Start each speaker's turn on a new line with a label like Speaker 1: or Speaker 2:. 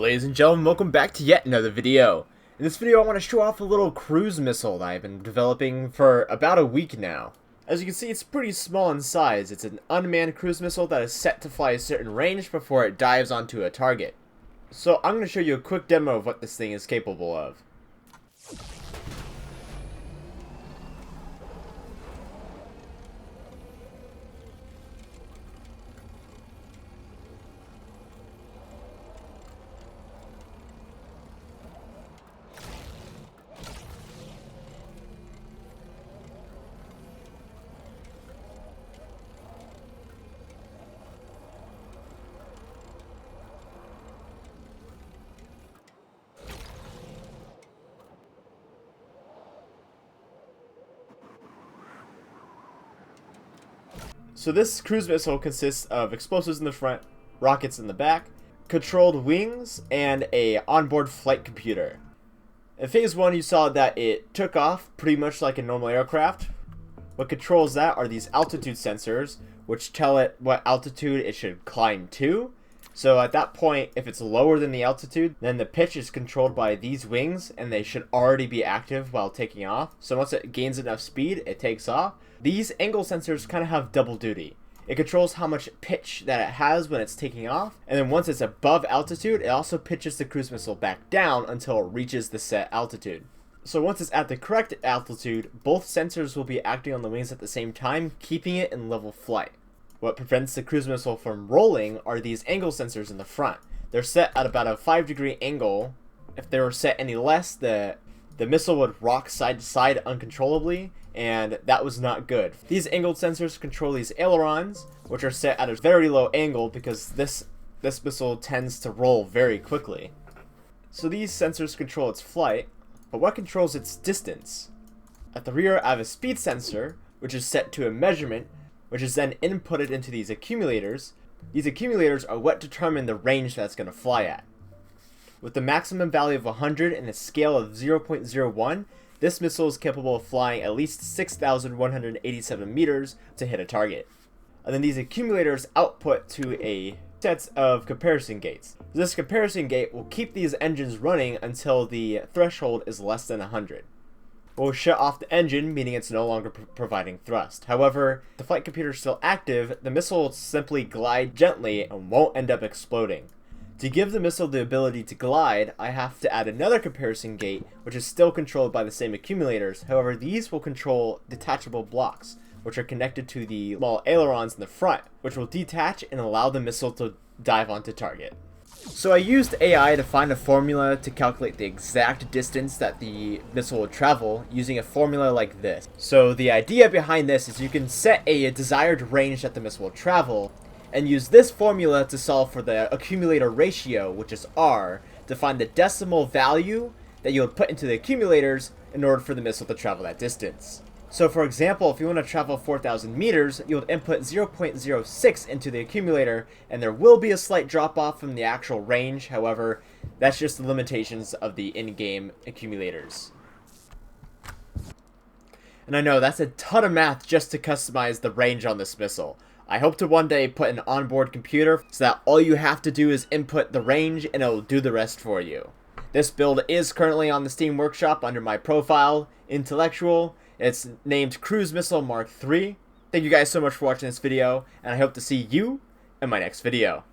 Speaker 1: ladies and gentlemen, welcome back to yet another video. In this video I want to show off a little cruise missile that I've been developing for about a week now. As you can see, it's pretty small in size. It's an unmanned cruise missile that is set to fly a certain range before it dives onto a target. So I'm going to show you a quick demo of what this thing is capable of. So this cruise missile consists of explosives in the front, rockets in the back, controlled wings, and a onboard flight computer. In phase 1 you saw that it took off pretty much like a normal aircraft. What controls that are these altitude sensors, which tell it what altitude it should climb to. So at that point, if it's lower than the altitude, then the pitch is controlled by these wings, and they should already be active while taking off. So once it gains enough speed, it takes off. These angle sensors kind of have double duty. It controls how much pitch that it has when it's taking off, and then once it's above altitude, it also pitches the cruise missile back down until it reaches the set altitude. So once it's at the correct altitude, both sensors will be acting on the wings at the same time, keeping it in level flight. What prevents the cruise missile from rolling are these angle sensors in the front. They're set at about a 5-degree angle. If they were set any less, the missile would rock side to side uncontrollably, and that was not good. These angled sensors control these ailerons, which are set at a very low angle because this missile tends to roll very quickly. So these sensors control its flight, but what controls its distance? At the rear I have a speed sensor, which is set to a measurement, which is then inputted into these accumulators. These accumulators are what determine the range that it's going to fly at. With the maximum value of 100 and a scale of 0.01, this missile is capable of flying at least 6,187 meters to hit a target. And then these accumulators output to a set of comparison gates. This comparison gate will keep these engines running until the threshold is less than 100. We'll shut off the engine, meaning it's no longer providing thrust. However, if the flight computer is still active, the missile will simply glide gently and won't end up exploding. To give the missile the ability to glide, I have to add another comparison gate, which is still controlled by the same accumulators. However, these will control detachable blocks, which are connected to the small ailerons in the front, which will detach and allow the missile to dive onto target. So I used AI to find a formula to calculate the exact distance that the missile would travel using a formula like this. So the idea behind this is you can set a desired range that the missile will travel and use this formula to solve for the accumulator ratio, which is R, to find the decimal value that you would put into the accumulators in order for the missile to travel that distance. So for example, if you want to travel 4,000 meters, you would input 0.06 into the accumulator, and there will be a slight drop off from the actual range. However, that's just the limitations of the in-game accumulators. And I know that's a ton of math just to customize the range on this missile. I hope to one day put an onboard computer so that all you have to do is input the range and it'll do the rest for you. This build is currently on the Steam Workshop under my profile, Intellectual. It's named Cruise Missile Mark III. Thank you guys so much for watching this video, and I hope to see you in my next video.